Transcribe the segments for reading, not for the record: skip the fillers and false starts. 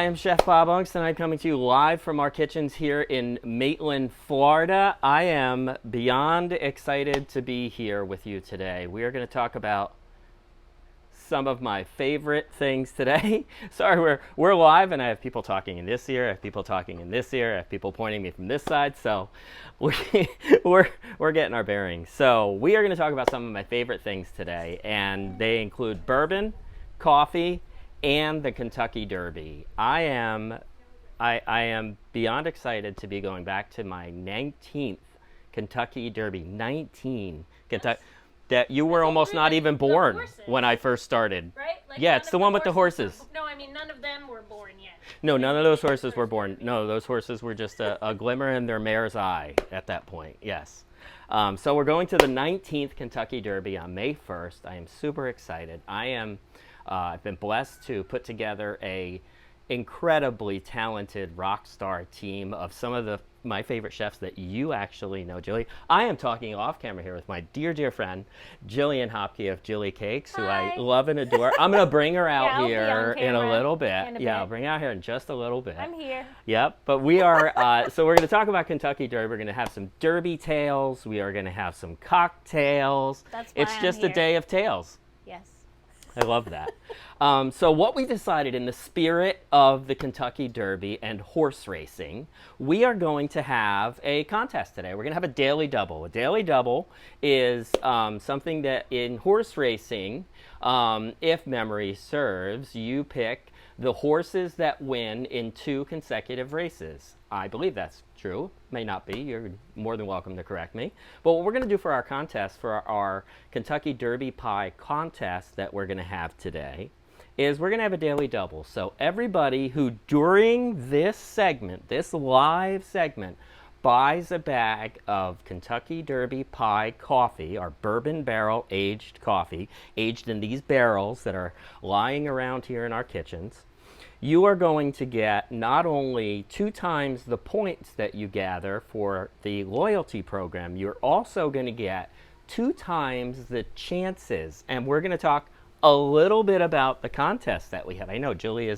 I am Chef Bob Aungst, and I'm coming to you live from our kitchens here in Maitland, Florida. I am beyond excited to be here with you today. We are going to talk about some of my favorite things today. Sorry, we're live, and I have people talking in this ear, I have people talking in this ear, I have people pointing me from this side, so we're getting our bearings. So we are going to talk about some of my favorite things today, and they include bourbon, coffee, and the Kentucky Derby. I am beyond excited to be going back to my 19th Kentucky Derby. 19 Kentucky. That you were almost not even born when I first started. Right? Like yeah, it's the one with the horses. No, I mean none of them were born yet. No, none of those horses were born. No, those horses were just a glimmer in their mare's eye at that point. Yes. So we're going to the 19th Kentucky Derby on May 1st. I am super excited. I've been blessed to put together a incredibly talented rock star team of some of my favorite chefs that you actually know, Jilly. I am talking off camera here with my dear friend, Jillian Hopke of Jillycakes, who I love and adore. I'm going to bring her out here in a little bit. I'll bring her out here in just a little bit. I'm here. Yep, but we are, so we're going to talk about Kentucky Derby. We're going to have some Derby tales. We are going to have some cocktails. That's why it's just a day of tales. Yes. I love that. So what we decided, in the spirit of the Kentucky Derby and horse racing, we are going to have a contest today. We're going to have a daily double. A daily double is something that in horse racing, if memory serves, you pick the horses that win in 2 consecutive races. I believe that's true. May not be. You're more than welcome to correct me. But what we're going to do for our contest, for our Kentucky Derby Pie contest that we're going to have today, is we're going to have a daily double. So everybody who during this segment, this live segment, buys a bag of Kentucky Derby Pie coffee, our bourbon barrel aged coffee, aged in these barrels that are lying around here in our kitchens, you are going to get not only 2 times the points that you gather for the loyalty program, you're also going to get 2 times the chances. And we're going to talk a little bit about the contest that we have. I know Julie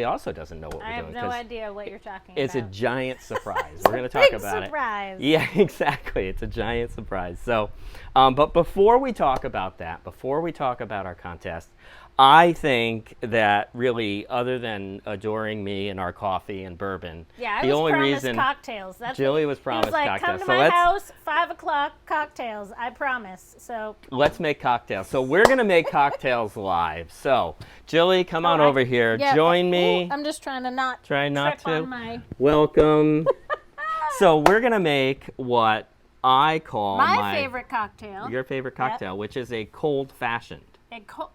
also doesn't know what we're doing. I have no idea what you're talking it's about. It's a giant surprise. We're going to talk about surprise. it. Yeah, exactly. It's a giant surprise. So, but before we talk about that, before we talk about our contest, I think that really, other than adoring me and our coffee and bourbon, the only reason cocktails. Jilly was promised cocktails. Come to my house, 5 o'clock, cocktails. I promise. So let's make cocktails. So we're gonna make cocktails live. So Jilly, come on over here. Yeah, join me. I'm just trying to not trip to. On my... Welcome. So we're gonna make what I call my favorite cocktail. Your favorite cocktail, which is a cold fashioned.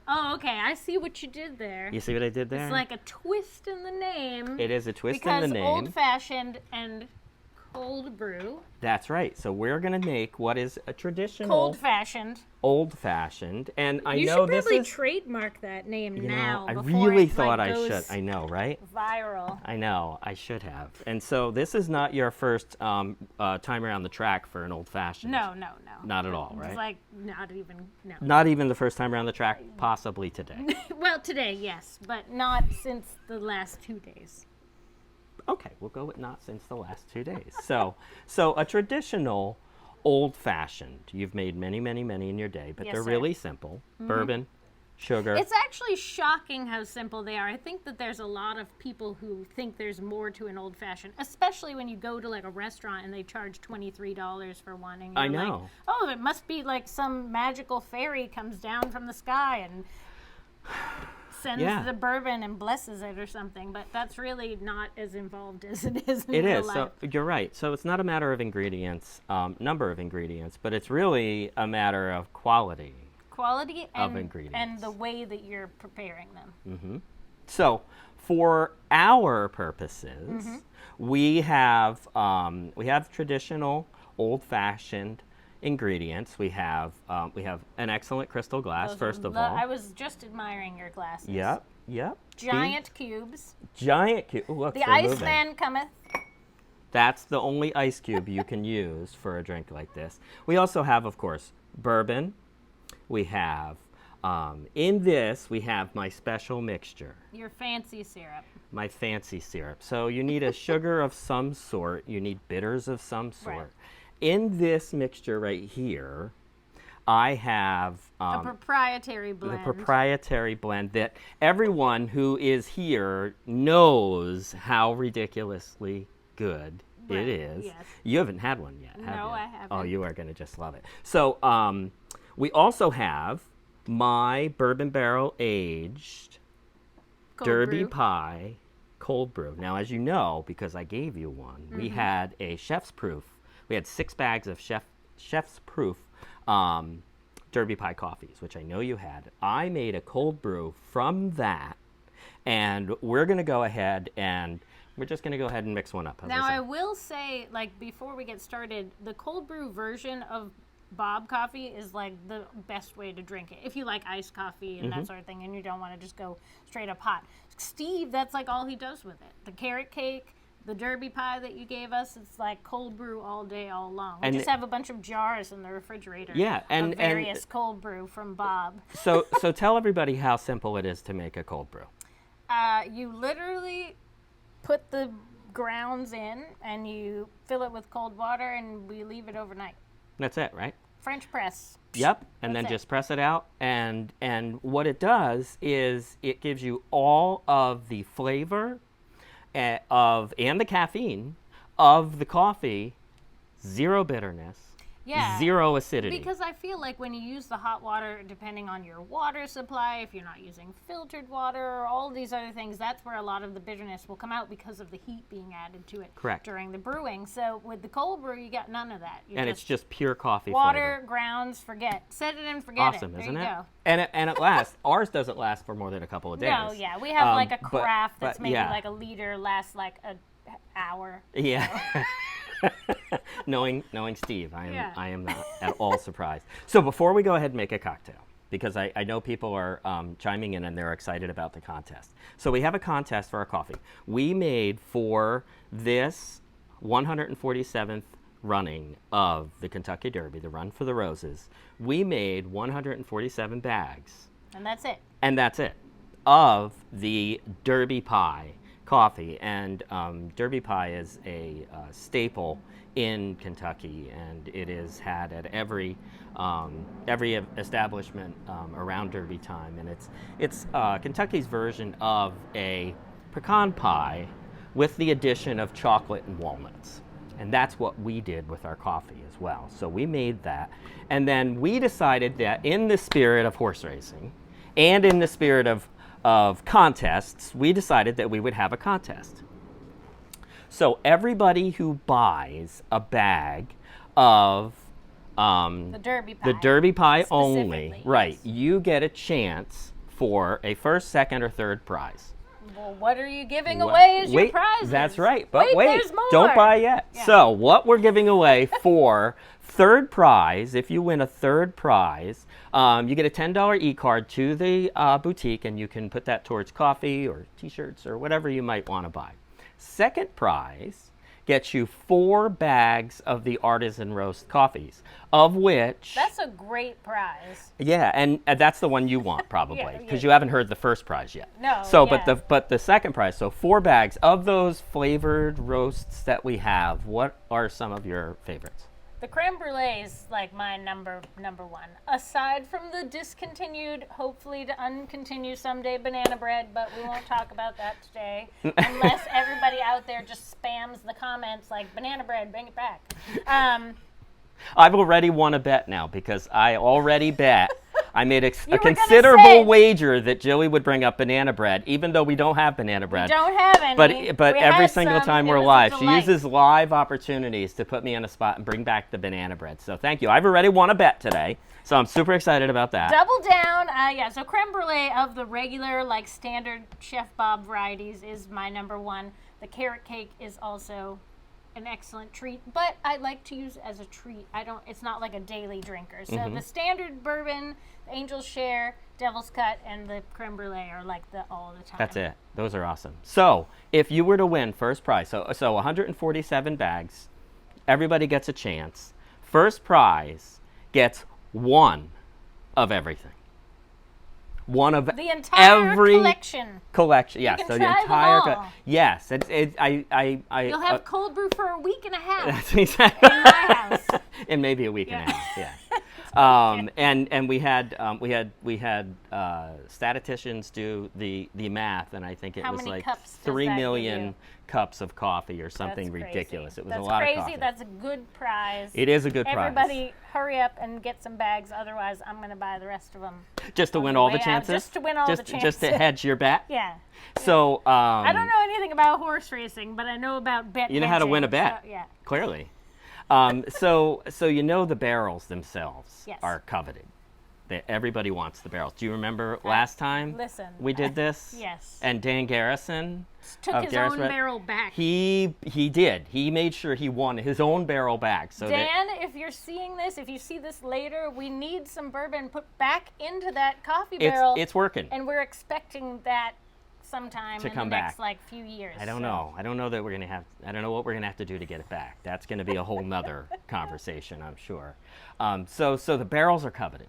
Oh, okay. I see what you did there. You see what I did there? It's like a twist in the name. It is a twist in the name. Because old-fashioned and cold brew. That's right. So we're going to make what is a traditional... Cold-fashioned. Old-fashioned. And I you know should probably this is... trademark that name now. I really thought I should. I know, right? Viral. I know. I should have. And so this is not your first time around the track for an old-fashioned. No. Not at all, right? It's like not even, no. Not even the first time around the track, possibly today. Well, today, yes, but not since the last 2 days. Okay, we'll go with not since the last 2 days. So a traditional old-fashioned. You've made many in your day, but they're really simple. Mm-hmm. Bourbon, sugar. It's actually shocking how simple they are. I think that there's a lot of people who think there's more to an old-fashioned, especially when you go to like a restaurant and they charge $23 for one. And you're like, oh, it must be like some magical fairy comes down from the sky and sends the bourbon and blesses it or something. But that's really not as involved as it is in real life. So you're right. So it's not a matter of ingredients, number of ingredients, but it's really a matter of quality. Of ingredients. And the way that you're preparing them. Mm-hmm. So for our purposes, we have traditional old-fashioned ingredients. We have an excellent crystal glass. First of all, I was just admiring your glasses. Yep. Giant cubes. Look, the Iceman cometh. That's the only ice cube you can use for a drink like this. We also have, of course, bourbon. We have In this, we have my special mixture. Your fancy syrup. My fancy syrup. So you need a sugar of some sort. You need bitters of some sort. Right. In this mixture right here, I have a proprietary blend. The proprietary blend that everyone who is here knows how ridiculously good it is. Yes. You haven't had one yet, have you? No, I haven't. Oh, you are going to just love it. So we also have my bourbon barrel aged Derby brew. Pie cold brew. Now, as you know, because I gave you one, we had a chef's proof. We had 6 bags of chef's proof Derby Pie coffees, which I know you had. I made a cold brew from that, and we're going to go ahead and we're just going to go ahead and mix one up. Now, I will say, like, before we get started, the cold brew version of Bob coffee is like the best way to drink it. If you like iced coffee and that sort of thing and you don't want to just go straight up hot. Steve, that's like all he does with it. The carrot cake, the Derby pie that you gave us, it's like cold brew all day, all long. We just have a bunch of jars in the refrigerator of various cold brew from Bob. So tell everybody how simple it is to make a cold brew. You literally put the grounds in and you fill it with cold water and we leave it overnight. That's it, right? French press. Yep, and then just press it out. And what it does is it gives you all of the flavor and the caffeine of the coffee, 0 bitterness, Yeah. 0 acidity. Because I feel like when you use the hot water, depending on your water supply, if you're not using filtered water or all these other things, that's where a lot of the bitterness will come out because of the heat being added to it during the brewing. So with the cold brew, you got none of that. It's just pure coffee water, flavor. grounds, forget. Set it and forget it. Awesome, there isn't you it? go. And it lasts. Ours doesn't last for more than a couple of days. No, yeah. We have like a craft that's maybe yeah. like a liter, lasts like an hour. Yeah. knowing Steve, I am not at all surprised. So before we go ahead and make a cocktail, because I know people are chiming in and they're excited about the contest. So we have a contest for our coffee. We made for this 147th running of the Kentucky Derby, the Run for the Roses, we made 147 bags. And that's it. And that's it, of the Derby Pie coffee. And Derby Pie is a staple in Kentucky, and it is had at every establishment around Derby time. And it's Kentucky's version of a pecan pie with the addition of chocolate and walnuts. And that's what we did with our coffee as well. So we made that. And then we decided that in the spirit of horse racing and in the spirit of contests, we decided that we would have a contest. So everybody who buys a bag of the Derby Pie only, right, you get a chance for a first, second, or third prize. Well, what are you giving away as your prizes? That's right. But wait, there's more. Don't buy yet. Yeah. So what we're giving away for third prize, if you win a third prize, you get a $10 e-card to the boutique, and you can put that towards coffee or T-shirts or whatever you might want to buy. Second prize gets you 4 bags of the artisan roast coffees, of which... That's a great prize. Yeah, and that's the one you want probably, because Yeah. you haven't heard the first prize yet. No. So, yeah. but the second prize, so 4 bags of those flavored roasts that we have. What are some of your favorites? The creme brulee is like my number one. Aside from the discontinued, hopefully to uncontinue someday, banana bread, but we won't talk about that today, unless everybody out there just spams the comments like banana bread, bring it back. I've already won a bet now, because I already bet. I made a were considerable wager that Jilly would bring up banana bread, even though we don't have banana bread. We don't have any. But we every had single some. time It we're was a live, she delight. uses live opportunities to put me on a spot and bring back the banana bread. So thank you. I've already won a bet today, so I'm super excited about that. Double down. So creme brulee of the regular, like standard Chef Bob varieties is my number one. The carrot cake is also an excellent treat, but I like to use it as a treat. It's not like a daily drinker. So the standard bourbon, the Angel's Share, Devil's Cut, and the creme brulee are like the all the time. That's it. Those are awesome. So if you were to win first prize, so 147 bags, everybody gets a chance. First prize gets 1 of everything. one of the entire every collection. Yes, you can so try the entire. them all. Yes, You'll have cold brew for a week and a half. That's exactly. In my house. And maybe a week and a half. Yeah. And we had statisticians do the math, and I think it was like 3 million cups of coffee or something ridiculous. It was a lot of coffee. That's a good prize. It is a good prize. Everybody, hurry up and get some bags. Otherwise, I'm going to buy the rest of them. Just to win all the chances. Just to win all the chances. Just to hedge your bet. Yeah. So I don't know anything about horse racing, but I know about bet. You know how to win a bet. So, yeah. Clearly. So the barrels themselves are coveted. Everybody wants the barrels. Do you remember last time we did this? Yes. And Dan Garrison took his own barrel back. He did. He made sure he won his own barrel back. So Dan, if you're seeing this, if you see this later, we need some bourbon put back into that coffee barrel. It's working. And we're expecting that sometime in the next few years. I don't know. I don't know that we're gonna have. I don't know what we're gonna have to do to get it back. That's gonna be a whole nother conversation, I'm sure. So the barrels are coveted.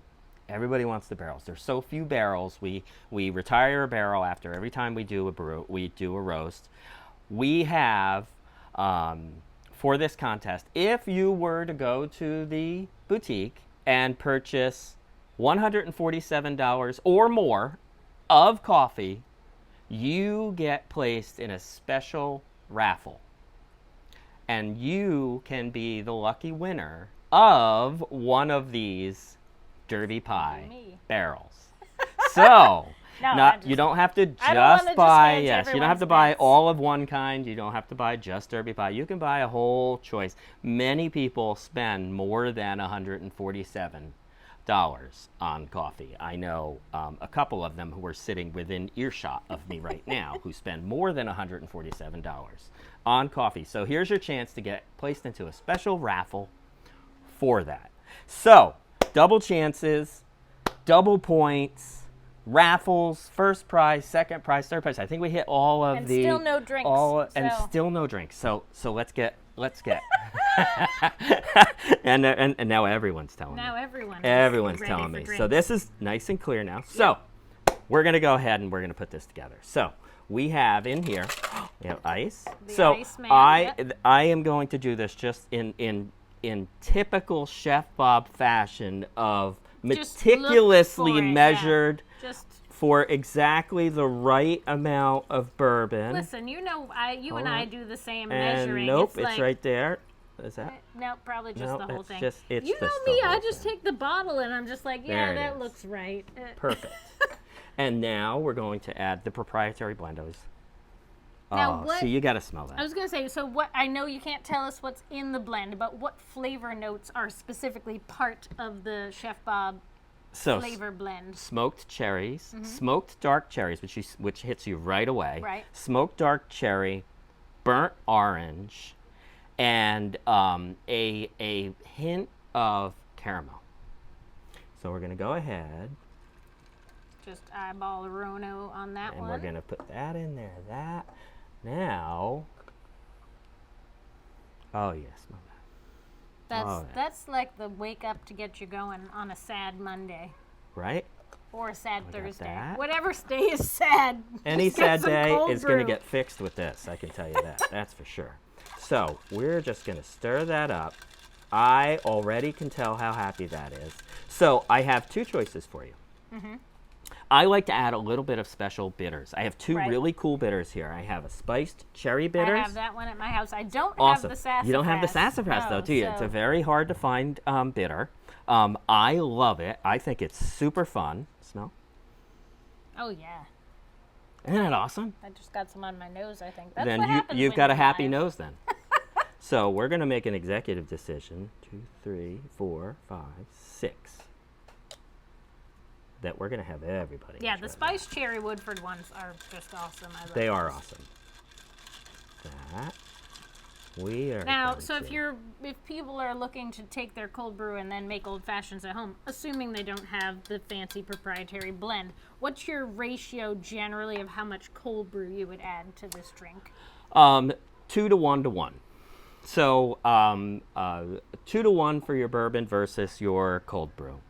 Everybody wants the barrels. There's so few barrels. We retire a barrel after every time we do a brew. We do a roast. We have for this contest. If you were to go to the boutique and purchase $147 or more of coffee, you get placed in a special raffle. And you can be the lucky winner of one of these Derby pie barrels. So, you don't have to just buy, you don't have to buy all of one kind. You don't have to buy just Derby pie. You can buy a whole choice. Many people spend more than $147 on coffee. I know a couple of them who are sitting within earshot of me right now who spend more than $147 on coffee. So here's your chance to get placed into a special raffle for that. So, double chances, double points, raffles, first prize, second prize, third prize. I think we hit all of and the... still no drinks. And still no drinks. So let's get... and now everyone's telling me. Now everyone's telling me. So this is nice and clear now. So we're going to go ahead and we're going to put this together. So we have in here, we have ice. I am going to do this just in typical Chef Bob fashion of meticulously measured for exactly the right amount of bourbon. Listen, you know, you and I do the same measuring. Nope, it's right there. Is that? No, probably just the whole thing. It's you know me, I just take the bottle and I'm just like, yeah, that looks right. Perfect. And now we're going to add the proprietary blendos. Now, see, you got to smell that. I was going to say, so what? I know you can't tell us what's in the blend, but what flavor notes are specifically part of the Chef Bob flavor blend? Smoked cherries, smoked dark cherries, which hits you right away. Right. Smoked dark cherry, burnt orange, and a hint of caramel. So we're going to go ahead. Just eyeball a Rono on that one. And we're going to put that in there. Now, oh yes, smell that. That's like the wake up to get you going on a sad Monday. Right? Or a sad Thursday. Whatever day is sad. Any sad day is going to get fixed with this, I can tell you that. That's for sure. So, we're just going to stir that up. I already can tell how happy that is. So, I have two choices for you. I like to add a little bit of special bitters. I have two really cool bitters here. I have a spiced cherry bitters. I have that one at my house. I don't have the sassafras. You don't have the sassafras, though, do you? It's a very hard to find bitter. I love it. I think it's super fun. Smell? Oh, yeah. Isn't that awesome? I just got some on my nose, I think. That's then what happens you've when got you're a happy live. nose then. So we're going to make an executive decision. 2, 3, 4, 5, 6. That we're going to have everybody. Yeah, the spiced cherry Woodford ones are just awesome. I love they are those. awesome. That we are. Now, so if people are looking to take their cold brew and then make old fashions at home, assuming they don't have the fancy proprietary blend, what's your ratio generally of how much cold brew you would add to this drink? 2 to 1 to 1. So 2 to 1 for your bourbon versus your cold brew.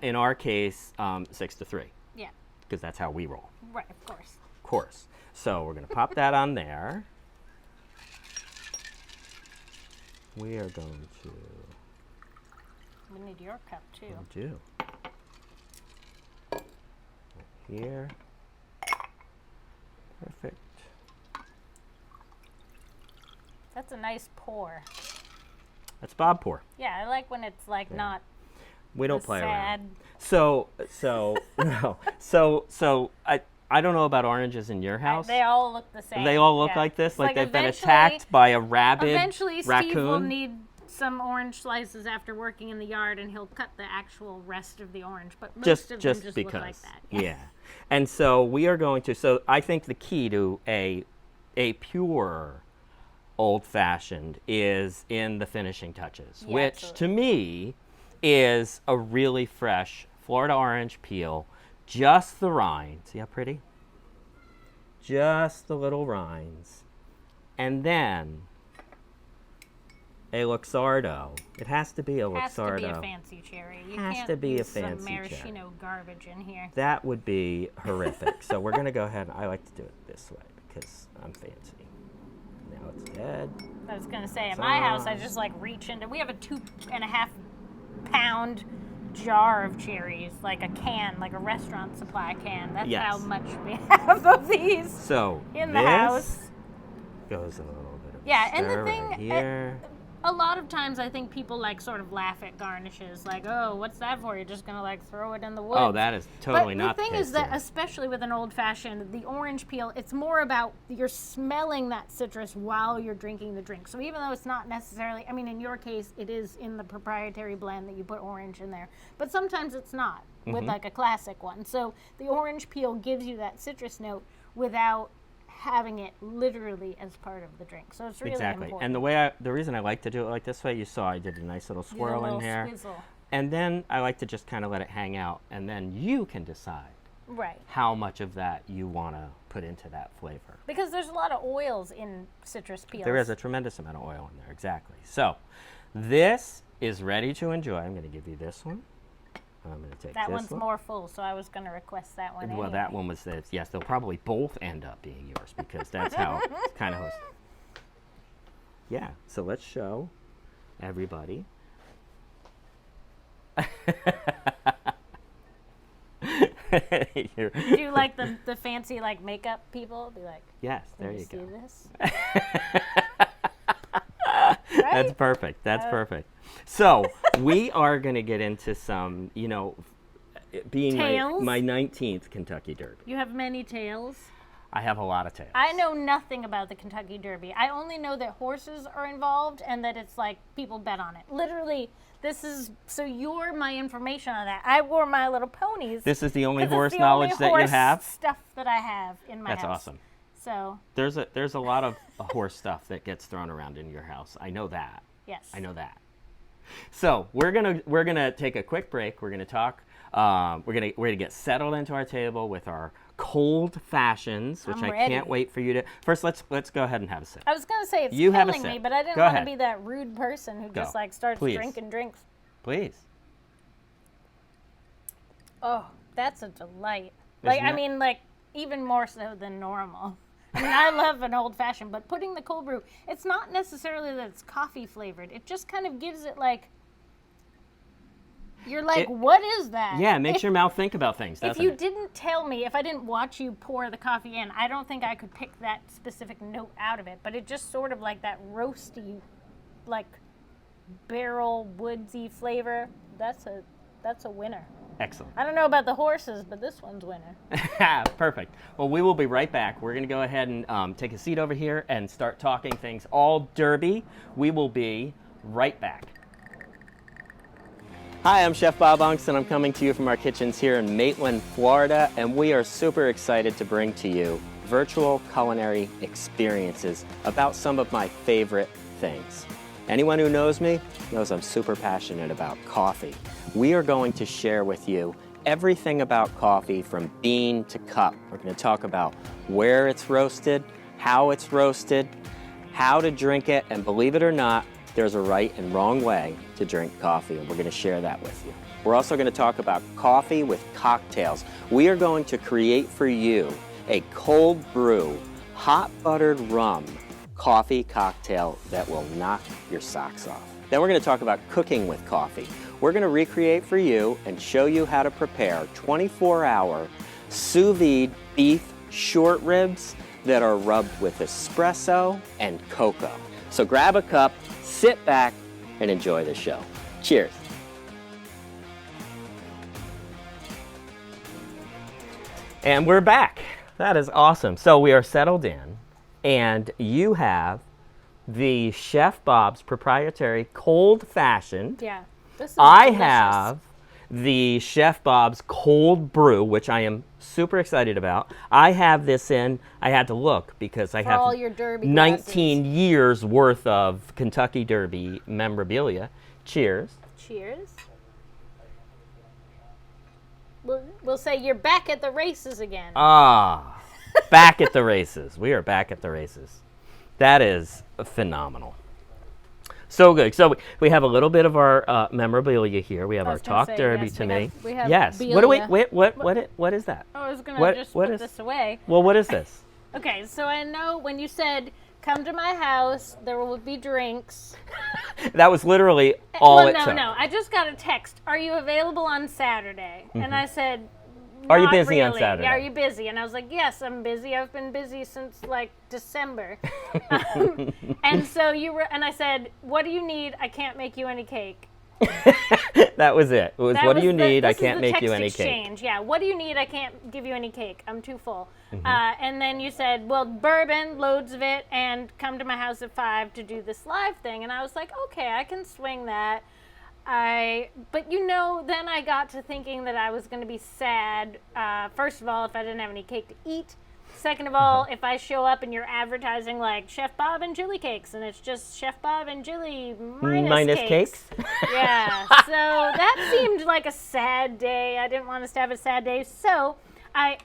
In our case, 6 to 3. Yeah. because that's how we roll. Right, of course. Of course. So we're going to pop that on there. We are going to... We need your cup, too. We do. Here. Perfect. That's a nice pour. That's Bob pour. Yeah, I like when it's like not. We don't play sad. around. So no. So I don't know about oranges in your house. They all look the same. They all look like this, like they've been attacked by a rabid Eventually, raccoon. Steve will need some orange slices after working in the yard, and he'll cut the actual rest of the orange. But most of them just because. look like that. Yeah. And so we are going to. So I think the key to a pure old-fashioned is in the finishing touches, Yeah, which absolutely. to me is a really fresh Florida orange peel, just the rind. See how pretty? Just the little rinds. And then a Luxardo. It has to be a Luxardo. Has to be a fancy cherry. You Has can't to be a use fancy some cherry. maraschino garbage in here. That would be horrific. So we're going to go ahead, and I like to do it this way because I'm fancy. Now it's dead. I was gonna say, at my house, I just like reach into. We have a 2.5 pound jar of cherries, like a can, like a restaurant supply can. That's how much we have of these. So in the house goes a little bit of and the stir thing, right here. a lot of times I think people like sort of laugh at garnishes, like, oh, what's that for? You're just gonna like throw it in the woods. Oh, that is totally not the the thing case is that, here. especially with an old fashioned, the orange peel, it's more about you're smelling that citrus while you're drinking the drink. So even though it's not necessarily, I mean, in your case, it is in the proprietary blend that you put orange in there, but sometimes it's not with like a classic one. So the orange peel gives you that citrus note without having it literally as part of the drink. So it's really important. And the reason I like to do it like this way, you saw I did a nice little swirl in here. Squizzle. And then I like to just kind of let it hang out, and then you can decide how much of that you want to put into that flavor. Because there's a lot of oils in citrus peels. There is a tremendous amount of oil in there, exactly. So this is ready to enjoy. I'm going to give you this one. I'm going to take that this one's one. more full, so I was going to request that one. Well, anyway. that one was, yes, they'll probably both end up being yours because that's how kind of. Yeah, so let's show everybody. Do you like the fancy like makeup people? Be like, yes, there you see go. This? That's perfect. That's perfect. So we are going to get into some, being my 19th Kentucky Derby. You have many tales. I have a lot of tales. I know nothing about the Kentucky Derby. I only know that horses are involved and that it's like people bet on it. Literally, so you're my information on that. I wore My Little Ponies. This is the only horse the knowledge only that horse you have? stuff that I have in my house. That's awesome. So there's a lot of horse stuff that gets thrown around in your house. I know that. yes. I know that. So we're gonna take a quick break. We're gonna talk. We're gonna get settled into our table with our cold fashions, which I'm I ready. can't wait for you to. First, let's go ahead and have a sip. I was gonna say it's You have a killing me, sip. but I didn't Go want to ahead. be that rude person who just Go. like starts Please. drinking drinks. Please. Oh, that's a delight. Isn't I it? mean, like even more so than normal. I mean, I love an old fashioned, but putting the cold brew, it's not necessarily that it's coffee flavored. It just kind of gives it like. You're like, what is that? Yeah, it makes your mouth think about things, doesn't If you it? didn't tell me, if I didn't watch you pour the coffee in, I don't think I could pick that specific note out of it. But it just sort of like that roasty, like barrel woodsy flavor. That's a winner. Excellent. I don't know about the horses, but this one's winner. Perfect. Well, we will be right back. We're going to go ahead and take a seat over here and start talking things all Derby. We will be right back. Hi, I'm Chef Bob Aungst, and I'm coming to you from our kitchens here in Maitland, Florida, and we are super excited to bring to you virtual culinary experiences about some of my favorite things. Anyone who knows me knows I'm super passionate about coffee. We are going to share with you everything about coffee from bean to cup. We're going to talk about where it's roasted, how to drink it, and believe it or not, there's a right and wrong way to drink coffee, and we're going to share that with you. We're also going to talk about coffee with cocktails. We are going to create for you a cold brew, hot buttered rum coffee cocktail that will knock your socks off. Then we're going to talk about cooking with coffee. We're going to recreate for you and show you how to prepare 24-hour sous vide beef short ribs that are rubbed with espresso and cocoa. So grab a cup, sit back, and enjoy the show. Cheers. And we're back. That is awesome. So we are settled in, and you have the Chef Bob's proprietary cold fashioned. Yeah. This is I delicious. have the Chef Bob's cold brew, which I am super excited about. I have this in, I had to look because I have all your Derby 19 glasses. years worth of Kentucky Derby memorabilia. Cheers. Cheers. We'll say you're back at the races again. Ah, back at the races. We are back at the races. That is phenomenal. So good. So we have a little bit of our memorabilia here. We have our Talk Derby to me. We have yes. Belia. What do we? What is that? I was gonna just put this away. Well, what is this? Okay, so I know when you said come to my house, there will be drinks. That was literally all it took. No. I just got a text. Are you available on Saturday? Mm-hmm. And I said, are you not busy on really. Saturday? Are you busy? And I was like, yes, I'm busy. I've been busy since like December. And so and I said, what do you need? I can't make you any cake. That was it. It was, what do you need? I can't make you any exchange. cake. Yeah, what do you need? I can't give you any cake. I'm too full. Mm-hmm. And then you said, well, bourbon, loads of it, and come to my house at 5 to do this live thing. And I was like, okay, I can swing that. But then I got to thinking that I was going to be sad. First of all, if I didn't have any cake to eat. Second of all, if I show up and you're advertising like Chef Bob and Jillycakes, and it's just Chef Bob and Jilly minus cakes. Yeah, so that seemed like a sad day. I didn't want us to have a sad day. So I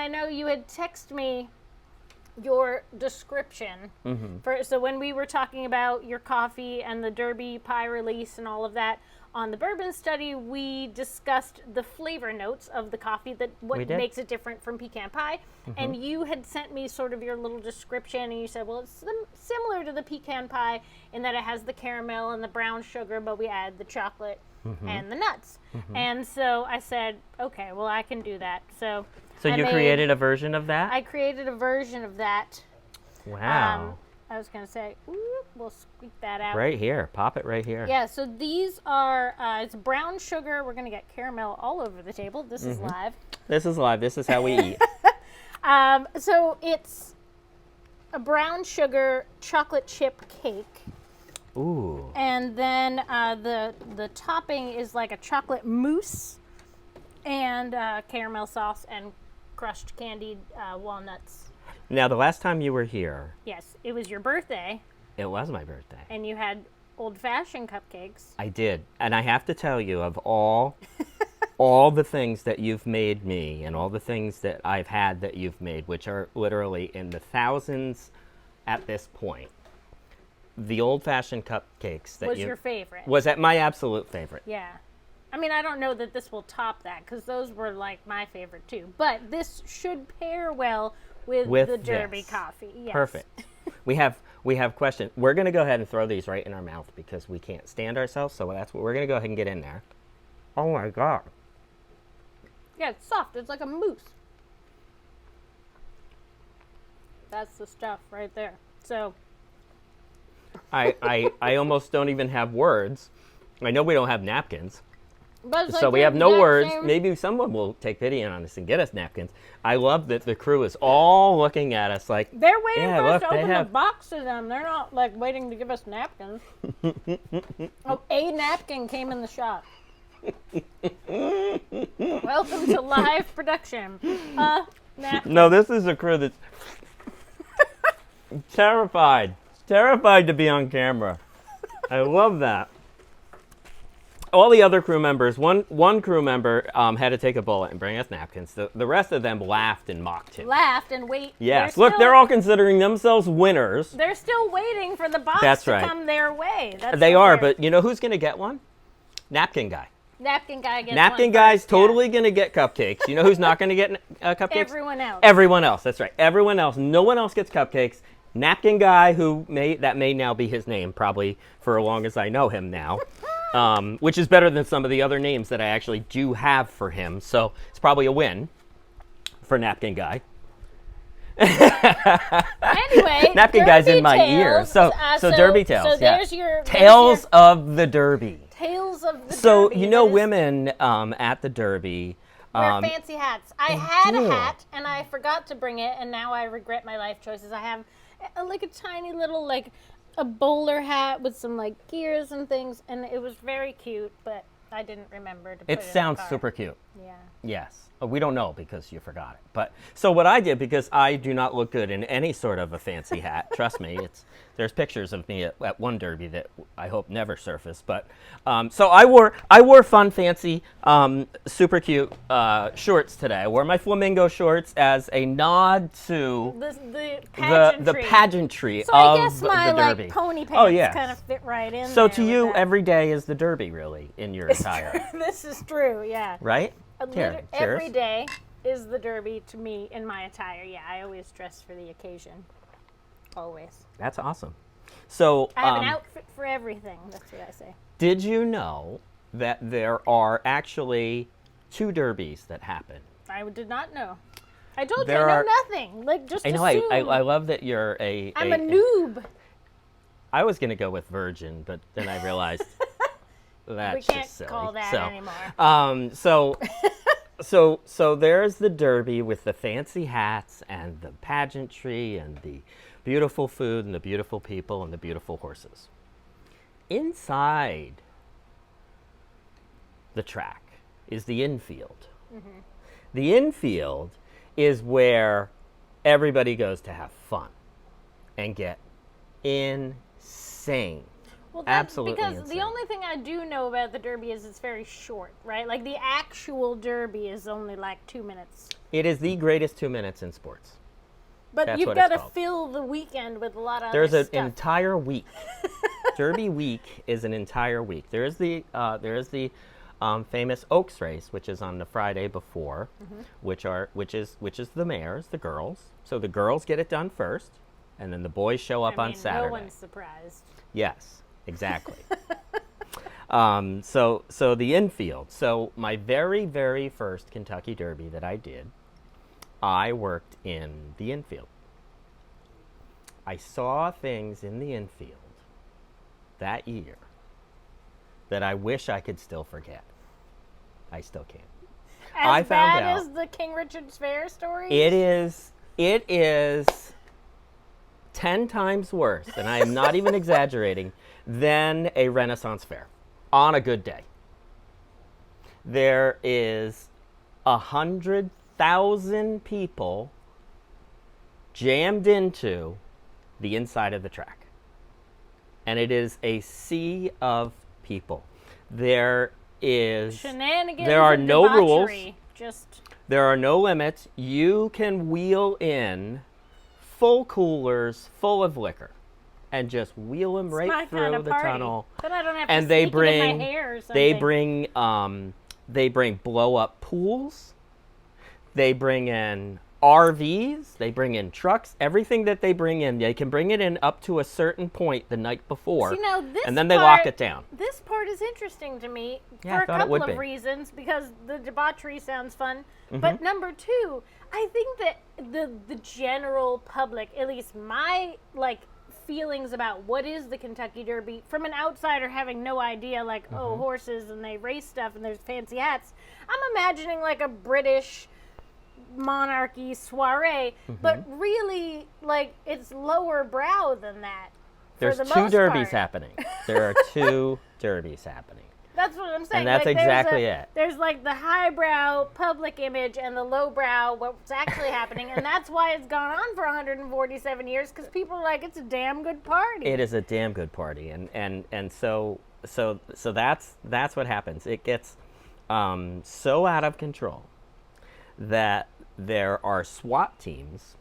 know you had texted me your description. Mm-hmm. So when we were talking about your coffee and the Derby pie release and all of that, on the bourbon study, we discussed the flavor notes of the coffee, what makes it different from pecan pie. Mm-hmm. And you had sent me sort of your little description, and you said, well, it's similar to the pecan pie in that it has the caramel and the brown sugar, but we add the chocolate and the nuts. Mm-hmm. And so I said, okay, well, I can do that. So you created a version of that? I created a version of that. Wow. I was going to say, we'll squeak that out. Right here. Pop it right here. Yeah, so these are, it's brown sugar. We're going to get caramel all over the table. This is live. This is live. This is how we eat. So it's a brown sugar chocolate chip cake. Ooh. And then the topping is like a chocolate mousse and caramel sauce and crushed candied walnuts. Now, the last time you were here. Yes, it was your birthday. It was my birthday. And you had old-fashioned cupcakes. I did. And I have to tell you, of all the things that you've made me and all the things that I've had that you've made, which are literally in the thousands at this point, the old-fashioned cupcakes that was your favorite. Was my absolute favorite. Yeah. I mean, I don't know that this will top that because those were like my favorite too. But this should pair well with the Derby coffee. Yes. Perfect. We have questions. We're going to go ahead and throw these right in our mouth because we can't stand ourselves. So that's what we're going to go ahead and get in there. Oh my God. Yeah, it's soft. It's like a mousse. That's the stuff right there. So I almost don't even have words. I know we don't have napkins. But so we have no words. Maybe someone will take pity on us and get us napkins. I love that the crew is all looking at us like they're waiting for us to open the box to them. They're not like waiting to give us napkins. A napkin came in the shop. Welcome to live production. No, this is a crew that's terrified to be on camera. I love that. all the other crew members, one crew member had to take a bullet and bring us napkins. The rest of them laughed and mocked him. Laughed and wait. Yes, look, they're all considering themselves winners. They're still waiting for the box to come their way. They are, but you know who's going to get one? Napkin guy. Napkin guy gets Napkin one guy's first, totally going to get cupcakes. You know who's not going to get cupcakes? Everyone else. Everyone else, that's right. Everyone else. No one else gets cupcakes. Napkin guy, that may now be his name, probably for as long as I know him now, which is better than some of the other names that I actually do have for him. So it's probably a win for Napkin guy. Anyway, Napkin guy's in my ear. So Derby Tales. So there's your Tales of the Derby. Tales of the Derby. So you know, women at the Derby wear fancy hats. I had a hat and I forgot to bring it, and now I regret my life choices. I have like a tiny little a bowler hat with some gears and things, and it was very cute, but I didn't remember to put it in the sounds car. super cute. Yeah. Yes. We don't know because you forgot it. But so what I did, because I do not look good in any sort of a fancy hat, trust me, there's pictures of me at one derby that I hope never surface. But so I wore fun, fancy, super cute shorts today. I wore my flamingo shorts as a nod to the pageantry so of I guess my Derby. Pony pants kind of fit right in. So there to you, that. every day is the Derby, really, in your attire. This is true, yeah. Right? Every day is the Derby to me in my attire. Yeah, I always dress for the occasion. Always. That's awesome. So I have an outfit for everything. That's what I say. Did you know that there are actually 2 derbies that happen? I did not know. I told you I know nothing. Just I know. assume. I love that you're I'm a noob. I was going to go with virgin, but then I realized that's just silly. We can't call that anymore. So there's the Derby with the fancy hats and the pageantry and the beautiful food and the beautiful people and the beautiful horses. Inside the track is the infield. Mm-hmm. The infield is where everybody goes to have fun and get insane. Well, that's absolutely because insane. The only thing I do know about the Derby is it's very short, right? The actual Derby is only 2 minutes. It is the greatest 2 minutes in sports. But that's you've got to fill the weekend with a lot of other stuff. There's an entire week. Derby week is an entire week. There is the famous Oaks race, which is on the Friday before, mm-hmm. which is the mares, the girls. So the girls get it done first, and then the boys show up on Saturday. No one's surprised. Yes. Exactly. So the infield. So my very, very first Kentucky Derby that I did, I worked in the infield. I saw things in the infield that year that I wish I could still forget. I still can't. As bad as the King Richard's Fair story? It is 10 times worse, and I am not even exaggerating, than a Renaissance fair on a good day. There is 100,000 people jammed into the inside of the track. And it is a sea of people. There is shenanigans. There are no rules. Just there are no limits. You can wheel in full coolers full of liquor and wheel them right through the tunnel. But I don't have and to they sneak bring it in my hair or something. they bring blow up pools. They bring in RVs, they bring in trucks, everything that they bring in, they can bring it in up to a certain point the night before, and then they lock it down. This part is interesting to me Yeah, for a couple of reasons, because the debauchery sounds fun, but number two, I think that the general public, at least my feelings about what is the Kentucky Derby, from an outsider having no idea, oh, horses and they race stuff and there's fancy hats, I'm imagining a British monarchy soiree, but really it's lower brow than that. There's two derbies happening. There are 2 derbies happening. That's what I'm saying. And that's exactly it. There's the highbrow public image and the lowbrow what's actually happening, and that's why it's gone on for 147 years, because people are it's a damn good party. It is a damn good party, and so that's what happens. It gets so out of control that there are SWAT teams,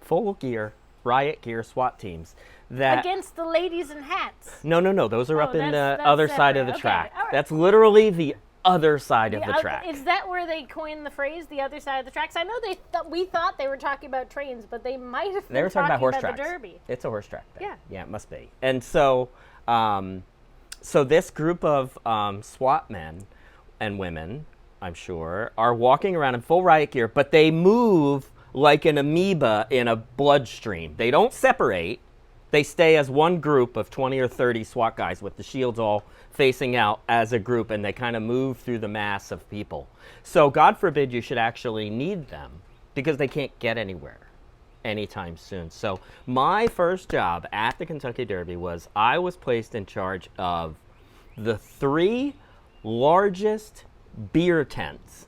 full gear, riot gear SWAT teams that against the ladies in hats. No, those are up in the other side of the track. All right. That's literally the other side of the track. Is that where they coined the phrase, the other side of the tracks? I know we thought they were talking about trains, but they might have been they were talking about horse tracks. The Derby. It's a horse track thing. Yeah, it must be. And so, so this group of SWAT men and women, I'm sure, are walking around in full riot gear, but they move like an amoeba in a bloodstream. They don't separate. They stay as one group of 20 or 30 SWAT guys with the shields all facing out as a group, and they kind of move through the mass of people. So God forbid you should actually need them, because they can't get anywhere anytime soon. So my first job at the Kentucky Derby was I was placed in charge of the 3 largest beer tents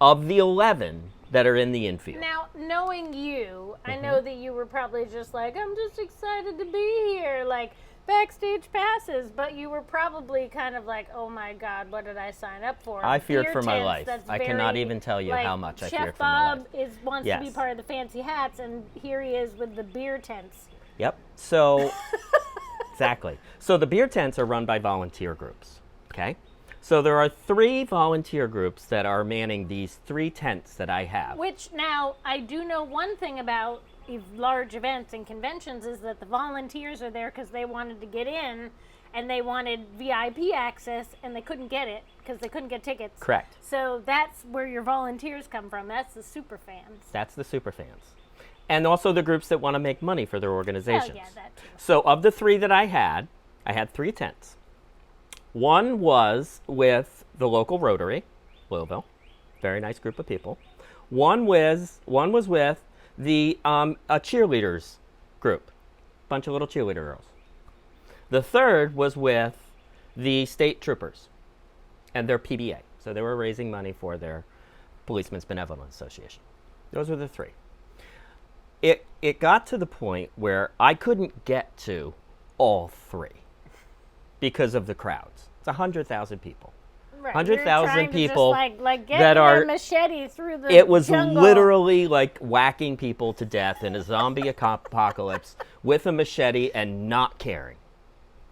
of the 11 that are in the infield. Now, knowing you, I know that you were probably just like, I'm just excited to be here, like backstage passes, but you were probably kind of like, oh my God, what did I sign up for? I feared beer for my tents, life. I cannot even tell you how much I feared for my life. Chef Bob wants to be part of the fancy hats, and here he is with the beer tents. Yep. So, exactly. So the beer tents are run by volunteer groups, okay? So there are 3 volunteer groups that are manning these 3 tents that I have. Which, now, I do know one thing about large events and conventions is that the volunteers are there because they wanted to get in and they wanted VIP access and they couldn't get it because they couldn't get tickets. Correct. So that's where your volunteers come from. That's the super fans. That's the super fans. And also the groups that want to make money for their organizations. Oh, yeah, that too. So of the 3 that I had 3 tents. One was with the local Rotary, Louisville, very nice group of people. One was with the a cheerleaders group, bunch of little cheerleader girls. The third was with the state troopers and their PBA. So they were raising money for their Policemen's Benevolent Association. Those were the 3. It got to the point where I couldn't get to all 3 because of the crowds. It's 100,000 people. Right. 100,000 people like get that are machete through the It was jungle. literally like whacking people to death in a zombie apocalypse with a machete and not caring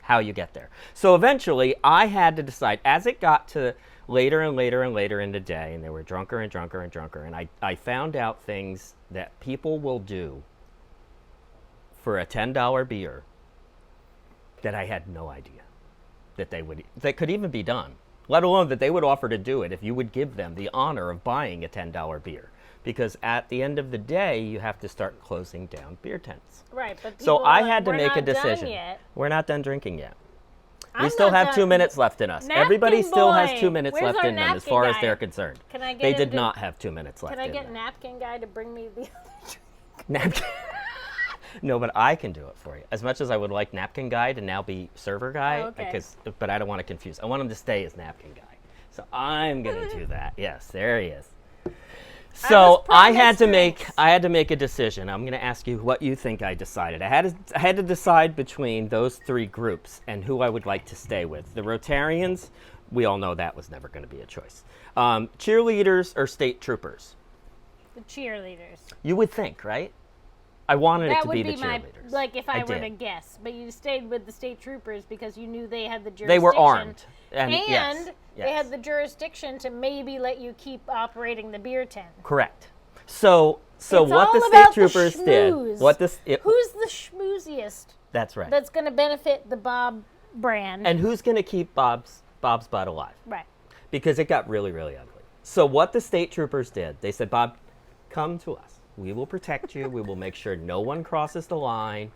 how you get there. So eventually I had to decide, as it got to later and later and later in the day, and they were drunker and drunker and drunker, and I found out things that people will do for a $10 beer that I had no idea that could even be done, let alone that they would offer to do it if you would give them the honor of buying a $10 beer. Because at the end of the day, you have to start closing down beer tents. Right, but so I had to we're make a not decision. done yet. We're not done drinking yet. I'm We still not have done. 2 minutes left in us. Napkin Everybody still has boy. 2 minutes Where's left our in them as napkin far as guy? they're concerned. Can I get They him did to- not have 2 minutes left Can I in get them. napkin guy to bring me the other drink? Napkin. No, but I can do it for you. As much as I would like Napkin Guy to now be Server Guy, Oh, okay. but I don't want to confuse. I want him to stay as Napkin Guy. So I'm going to do that. Yes, there he is. So I had to make a decision. I'm going to ask you what you think I decided. I had to decide between those 3 groups and who I would like to stay with. The Rotarians, we all know that was never going to be a choice. Cheerleaders or state troopers? The cheerleaders. You would think, right? I wanted it That to would be be the my, cheerleaders. like if I were did. to guess. But you stayed with the state troopers because you knew they had the jurisdiction. They were armed. And they yes. had the jurisdiction to maybe let you keep operating the beer tent. Correct. So It's what all the about state troopers the did, schmooze. Who's the schmooziest? That's right. That's going to benefit the Bob brand. And who's going to keep Bob's butt alive? Right. Because it got really, really ugly. So what the state troopers did, they said, Bob, come to us. We will protect you. We will make sure no one crosses the line.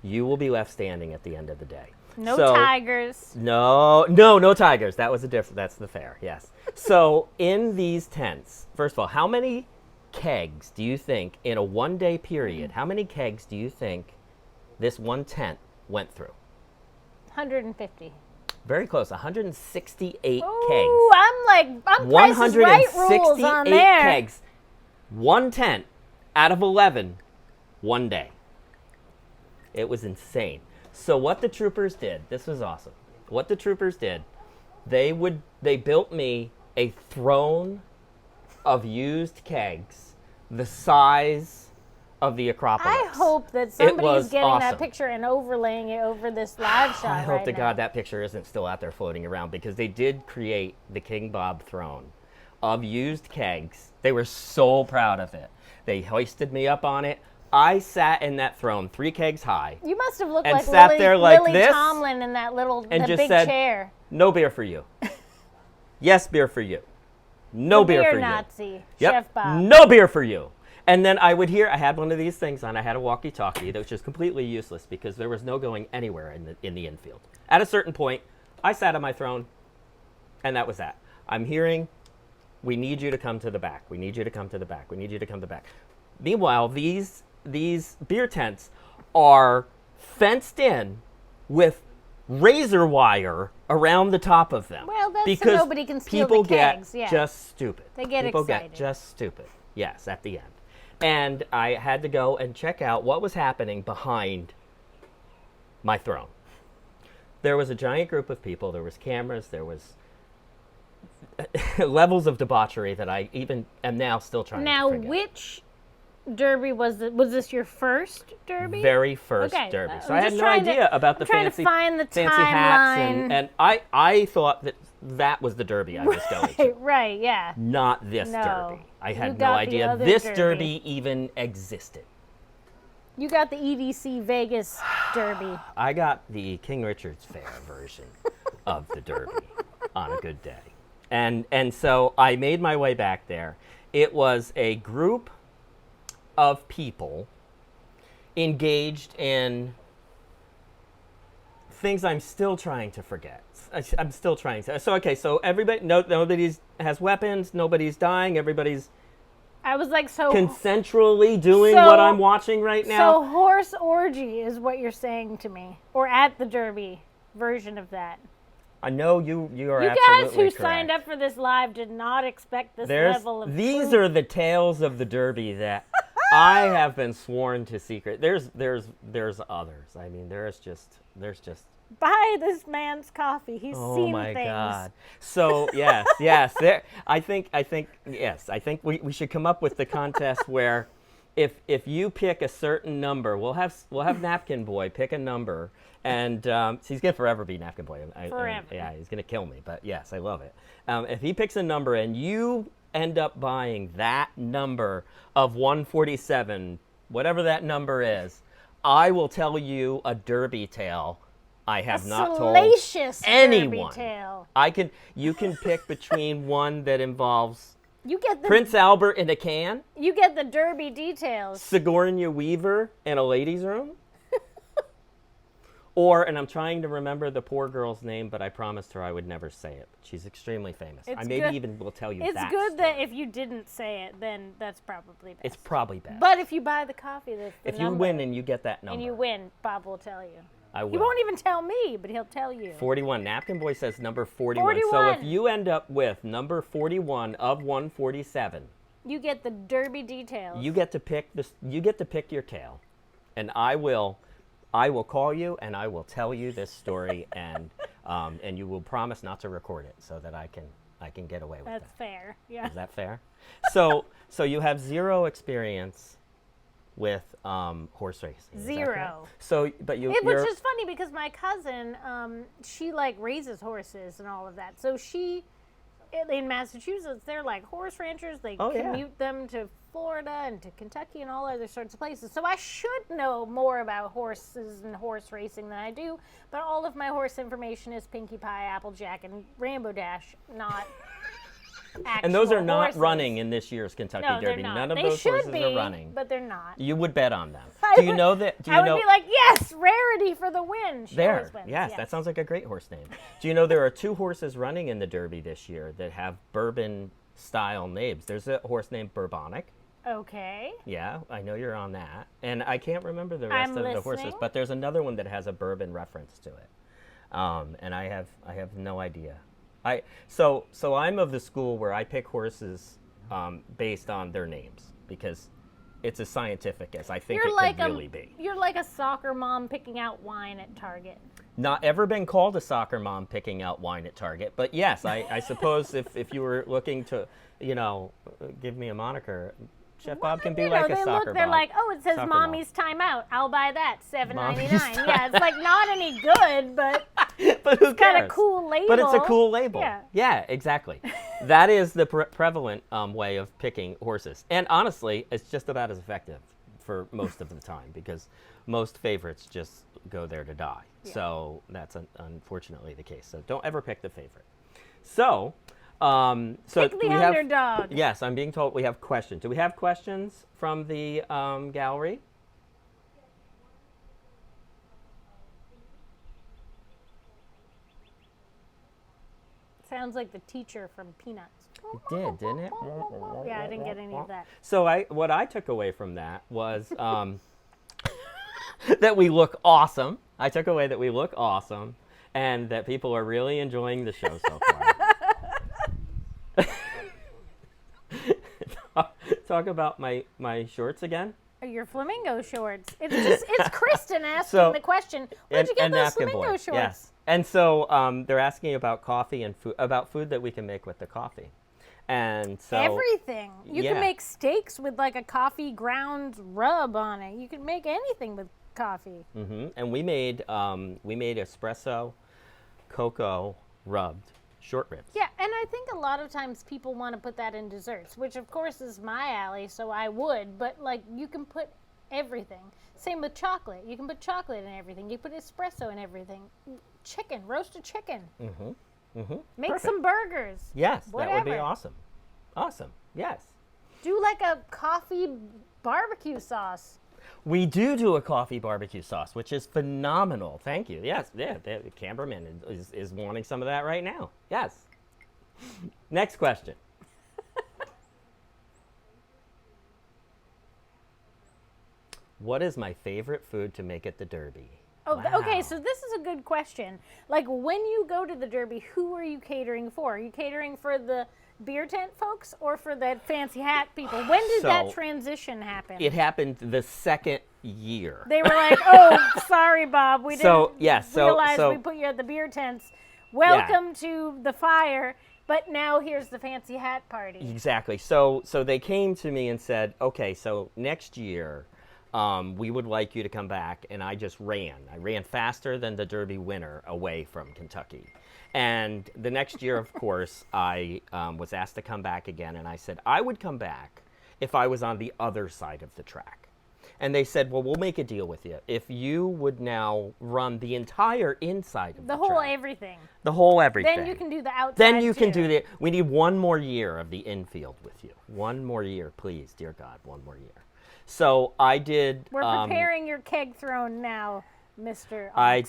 You will be left standing at the end of the day. No So- tigers. No tigers. That was that's the fair, yes. So in these tents, first of all, how many kegs do you think in a 1-day period, how many kegs do you think this one tent went through? 150. Very close, 168 kegs. Ooh, I'm Price is Right rules on there. kegs. One tent out of 11, 1 day. It was insane. So what the troopers did, this was awesome. what the troopers did, they built me a throne of used kegs the size of the Acropolis. I hope that somebody's getting awesome. that picture and overlaying it over this live shot. I hope to now. God that picture isn't still out there floating around, because they did create the King Bob throne of used kegs. They were so proud of it. They hoisted me up on it. I sat in that throne 3 kegs high. You must have looked and like sat there like Lily this, Tomlin in that and just big said, chair. No beer for you. Yes, beer for you. No beer for Nazi, you. Yep. Chef Bob. No beer for you. And then I would hear, I had one of these things on, I had a walkie-talkie that was just completely useless because there was no going anywhere in the infield. At a certain point, I sat on my throne, and that was that. I'm hearing, we need you to come to the back. We need you to come to the back. We need you to come to the back. Meanwhile, these beer tents are fenced in with razor wire around the top of them. Well, that's because so nobody can steal people the kegs. get just stupid. They get people excited. Get just stupid. Yes, at the end. And I had to go and check out what was happening behind my throne. There was a giant group of people. There was cameras. There was levels of debauchery that I even am now still trying to forget. Now, which derby was it? Was this your first derby? Very first derby. So I had no idea about the fancy hats, and I thought that was the derby I was going to. Right, yeah. Not this derby. I had no idea this derby even existed. You got the EDC Vegas derby. I got the King Richard's Fair version of the derby on a good day. And so I made my way back there. It was a group of people engaged in things I'm still trying to forget. I'm still trying to. So, okay, so everybody, nobody has weapons, nobody's dying, everybody's I was like, so consensually doing what I'm watching right now. So horse orgy is what you're saying to me, or at the derby version of that. I know you are absolutely correct. You guys who signed up for this live did not expect this level of These are the tales of the derby that I have been sworn to secret. There's others. I mean, there's just buy this man's coffee. He's seen things. Oh my God. So yes. I think we should come up with the contest where if you pick a certain number, we'll have Napkin Boy pick a number, and he's gonna forever be Napkin Boy. Forever. Yeah, he's gonna kill me, but yes, I love it. If he picks a number and you end up buying that number of 147, whatever that number is, I will tell you a derby tale I have not told anyone. Tale. You can pick between one that involves you get the Prince Albert in a can. You get the derby details. Sigourney Weaver in a ladies' room. And I'm trying to remember the poor girl's name, but I promised her I would never say it. She's extremely famous. I maybe even will tell you that. It's good that if you didn't say it, then that's probably best. It's probably best. But if you buy the coffee, if you win and you get that number. And you win, Bob will tell you. I will. He won't even tell me, but he'll tell you. 41. Napkin Boy says number 41. So if you end up with number 41 of 147, you get the derby details. You get to pick this. You get to pick your tale, and I will call you and I will tell you this story, and you will promise not to record it so that I can get away with that. That's fair. Yeah. Is that fair? So you have zero experience with horse racing. Zero. So, but which is funny because my cousin, she like raises horses and all of that. So she, in Massachusetts, they're like horse ranchers. They commute them to Florida and to Kentucky and all other sorts of places. So I should know more about horses and horse racing than I do. But all of my horse information is Pinkie Pie, Applejack, and Rainbow Dash, not. And those are not horses. running in this year's Kentucky Derby. None of those horses are running. But they're not. You would bet on them. Do you know that? I would be like, yes, Rarity for the win. She always wins. Yes, that sounds like a great horse name. Do you know there are 2 horses running in the Derby this year that have Bourbon-style names? There's a horse named Bourbonic. Okay. Yeah, I know you're on that. And I can't remember the rest of the horses, but there's another one that has a Bourbon reference to it. And I have no idea. So I'm of the school where I pick horses based on their names, because it's as scientific as I think You're it like could really be. You're like a soccer mom picking out wine at Target. Not ever been called a soccer mom picking out wine at Target, but yes, I suppose if you were looking to, give me a moniker, Chef Bob can be like a soccer mom. They're like, oh, it says Mommy's Timeout. I'll buy that, $7.99. Yeah, it's like not any good, but but who cares? Got a cool label. But it's a cool label. Yeah, exactly. That is the prevalent way of picking horses. And honestly, it's just about as effective for most of the time because most favorites just go there to die. Yeah. So that's unfortunately the case. So don't ever pick the favorite. So pick the underdog. Yes, I'm being told we have questions. Do we have questions from the gallery? Sounds like the teacher from Peanuts. It did, didn't it? Yeah, I didn't get any of that. So what I took away from that was that we look awesome. I took away that we look awesome and that people are really enjoying the show so far. Talk about my shorts again. Your flamingo shorts. It's Kristen asking the question. Where'd you get those flamingo shorts? Yes. And so they're asking about coffee and food, about food that we can make with the coffee. And so everything. You can make steaks with like a coffee ground rub on it. You can make anything with coffee. Mm-hmm. And we made espresso, cocoa rubbed short ribs. Yeah, and I think a lot of times people want to put that in desserts, which of course is my alley, so I would. But like you can put everything. Same with chocolate. You can put chocolate in everything. You put espresso in everything. Chicken, roasted chicken. Mm-hmm. Mm-hmm. Make some burgers. Yes, whatever. That would be awesome. Awesome. Yes. Do like a coffee barbecue sauce. We do a coffee barbecue sauce, which is phenomenal. Thank you. Yes, the cameraman is wanting some of that right now. Yes. Next question. What is my favorite food to make at the Derby? Oh, wow. Okay, so this is a good question. Like, when you go to the Derby, who are you catering for? Are you catering for the beer tent folks or for the fancy hat people? When did that transition happen? It happened the second year. They were like, oh, sorry, Bob. We didn't realize we put you at the beer tents. Welcome to the fire. But now here's the fancy hat party. Exactly. So they came to me and said, okay, so next year we would like you to come back. And I just ran. I ran faster than the Derby winner away from Kentucky. And the next year, of course, I was asked to come back again. And I said, I would come back if I was on the other side of the track. And they said, well, we'll make a deal with you. If you would now run the entire inside of the track. The whole everything. The whole everything. Then you can do the outside Then you can do we need one more year of the infield with you. One more year, please, dear God, one more year. So I did. We're preparing your keg throne now, Mr. Aungst. I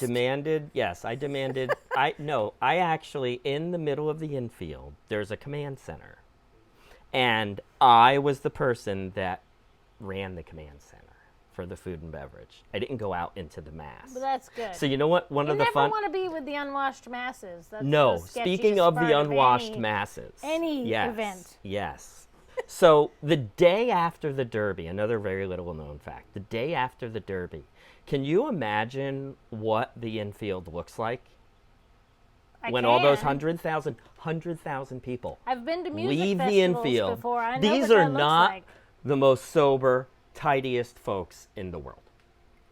demanded, I actually, in the middle of the infield, there's a command center. And I was the person that ran the command center for the food and beverage. I didn't go out into the mass. But that's good. So you know what? You never want to be with the unwashed masses. That's no, speaking of the unwashed masses. Any event. Yes. So the day after the Derby, another very little known fact, the day after the Derby, can you imagine what the infield looks like? When all those 100,000 people I've been to music leave festivals the infield. Before. I know These what are that not looks like. the most sober, tidiest folks in the world.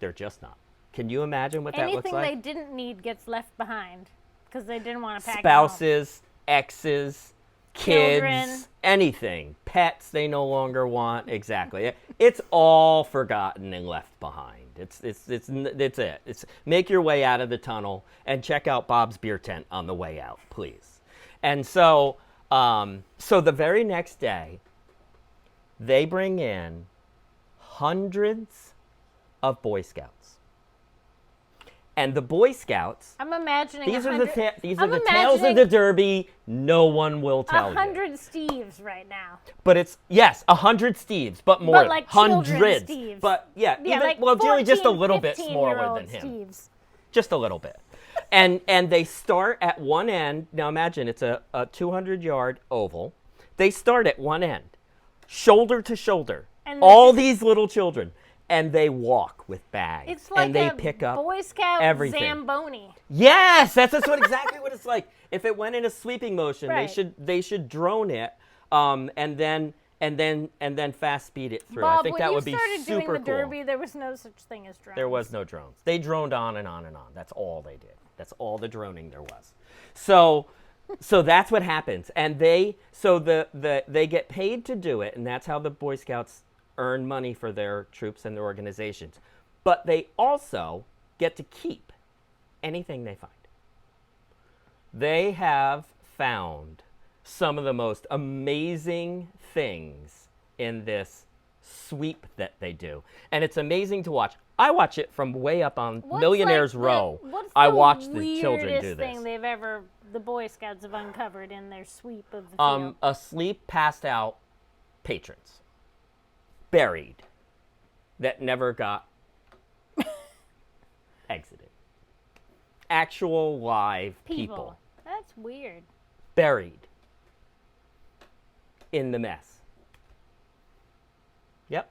They're just not. Can you imagine what that looks like? Anything they didn't need gets left behind because they didn't want to pack Spouses, exes, kids, children. Anything. Pets they no longer want. Exactly. It's all forgotten and left behind. It's it. It's make your way out of the tunnel and check out Bob's Beer Tent on the way out, please. And so the very next day, they bring in hundreds of Boy Scouts. And the Boy Scouts, I'm imagining these are the tales of the Derby no one will tell you. 100 Steves right now. But it's, 100 Steves, but more, like hundreds. Steves. But Jilly just a little bit smaller than him. Steves. Just a little bit. And they start at one end. Now imagine it's a 200-yard oval. They start at one end, shoulder to shoulder. And all these little children. And they walk with bags. It's like and they a pick up Boy Scout everything. Zamboni. Yes, that's exactly what it's like. If it went in a sweeping motion, Right. they should drone it, and then fast speed it through. Bob, I think that would be super cool. when you started doing the Derby, there was no such thing as drones. There was no drones. They droned on and on and on. That's all they did. That's all the droning there was. So that's what happens, and they get paid to do it, and that's how the Boy Scouts earn money for their troops and their organizations. But they also get to keep anything they find. They have found some of the most amazing things in this sweep that they do. And it's amazing to watch. I watch it from way up on Millionaire's Row. I watch the children do this. Thing the Boy Scouts have uncovered in their sweep of the field? Asleep, passed out patrons. Buried. That never got exited. Actual live people. That's weird. Buried in the mess. Yep.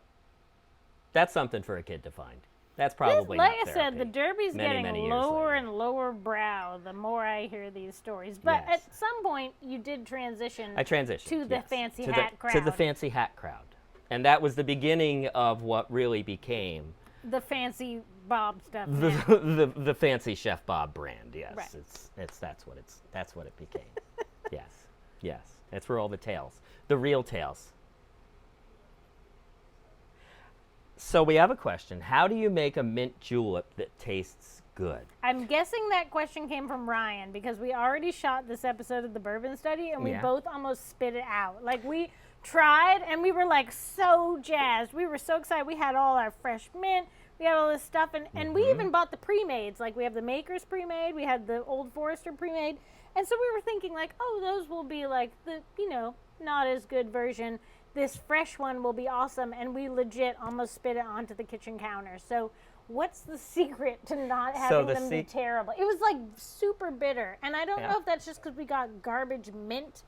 That's something for a kid to find. That's probably like not I therapy. said, the Derby's many getting lower and lower brow the more I hear these stories. But Yes. at some point, you did transition. I transitioned to the yes. fancy to hat crowd. To the fancy hat crowd. And that was the beginning of what really became the fancy Bob stuff. the fancy Chef Bob brand. Yes, Right. That's what it became. yes, that's where all the tales, the real tales. So we have a question: how do you make a mint julep that tastes good? I'm guessing that question came from Ryan because we already shot this episode of the Bourbon Study and we both almost spit it out. Like we tried and we were like so jazzed. We were so excited. We had all our fresh mint. We had all this stuff and we even bought the pre-mades. Like we have the Maker's pre-made. We had the Old Forester pre-made. And so we were thinking like, oh, those will be like the, not as good version. This fresh one will be awesome. And we legit almost spit it onto the kitchen counter. So what's the secret to not having them be terrible? It was like super bitter. And I don't know if that's just because we got garbage mint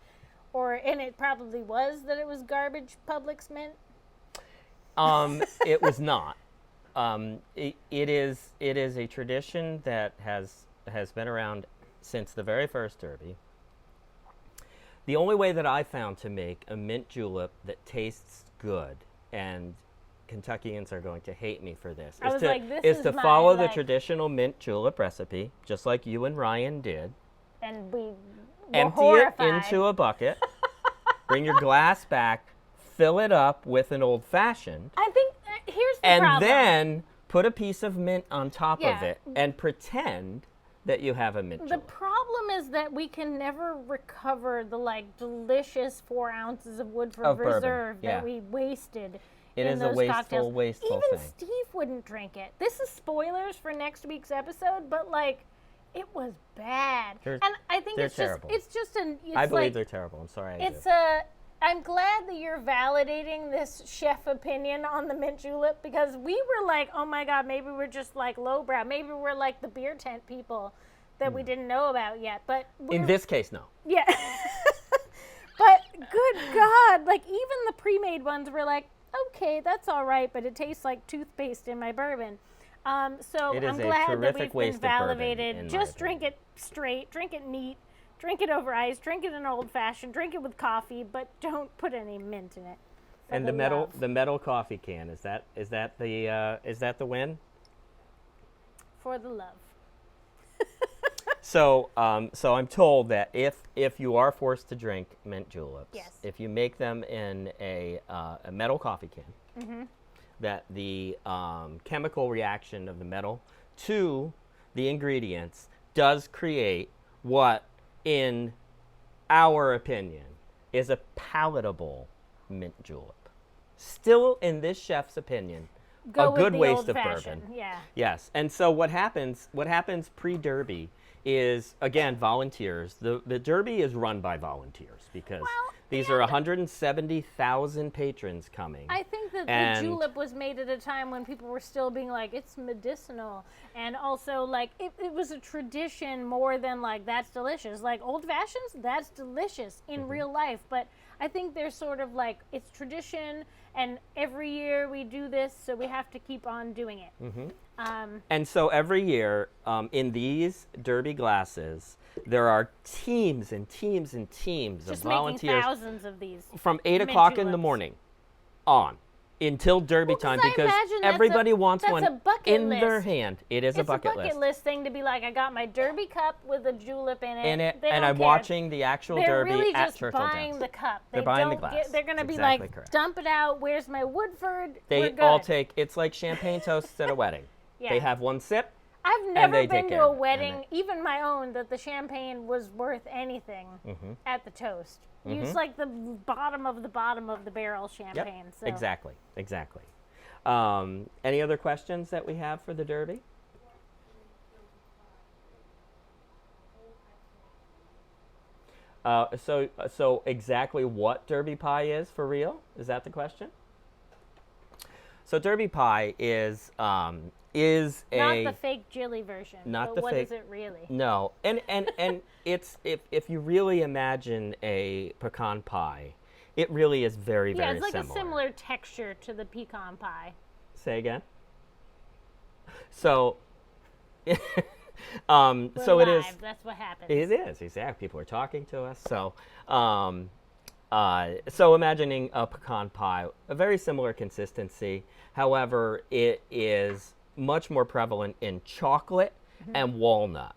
and it probably was that it was garbage Publix mint. It was not. It is a tradition that has been around since the very first Derby. The only way that I found to make a mint julep that tastes good, and Kentuckians are going to hate me for this, is to follow the traditional mint julep recipe, just like you and Ryan did. And we empty it into a bucket, bring your glass back, fill it up with an old fashioned. I think here's the problem. And then put a piece of mint on top of it and pretend that you have a mint julep. The problem is that we can never recover the delicious 4 ounces of Woodford Reserve that we wasted. It is a wasteful thing. Even Steve wouldn't drink it. This is spoilers for next week's episode, but it was bad. And I think it's terrible. I believe they're terrible. I'm sorry. I'm glad that you're validating this chef opinion on the mint julep because we were like, oh my God, maybe we're just lowbrow. Maybe we're like the beer tent people that we didn't know about yet. But in this case, no. Yeah. But good God, even the pre-made ones were like, okay, that's all right, but it tastes like toothpaste in my bourbon. So I'm glad that we've been validated. Just drink it straight, drink it neat. Drink it over ice, drink it in old fashioned, drink it with coffee, but don't put any mint in it. And the metal coffee can, is that the win? For the love. So I'm told that if you are forced to drink mint juleps, if you make them in a metal coffee can, that the chemical reaction of the metal to the ingredients does create what, in our opinion, is a palatable mint julep. Still, in this chef's opinion, a good waste of bourbon. Yeah. Yes. And so what happens pre-Derby is, again, volunteers. The Derby is run by volunteers because These are 170,000 patrons coming. I think that the julep was made at a time when people were still being like, it's medicinal. And also, like, it was a tradition more than, like, that's delicious. Like, old fashions, that's delicious in real life. But I think there's sort of like, it's tradition, and every year we do this, so we have to keep on doing it. And so every year, in these Derby glasses, there are teams and teams and teams of volunteers. Just making thousands of these. From 8 o'clock in the morning on until Derby time, because everybody wants one in their hand. It is a bucket list. It's a bucket list thing to be like, I got my Derby cup with a julep in it. And I'm watching the actual Derby really at Churchill Downs. They're really just buying the cup. They're buying the glass. They're going to be like, correct. Dump it out. Where's my Woodford? They all take, it's like champagne toasts at a wedding. Yeah. They have one sip. I've never been to a wedding, even my own, that the champagne was worth anything at the toast. It's like the bottom of the barrel champagne. Yep. So. Exactly. Any other questions that we have for the Derby? So exactly what Derby pie is for real? Is that the question? So Derby pie is not the fake Jilly version. Not but the what fake. Is it really? No, and it's if you really imagine a pecan pie, it really is very very similar. Yeah, it's like similar. a similar texture to the pecan pie. Say again. So. So live. it is. That's what happens. It is exactly. People are talking to us. So, so imagining a pecan pie, a very similar consistency. However, it is much more prevalent in chocolate and walnut.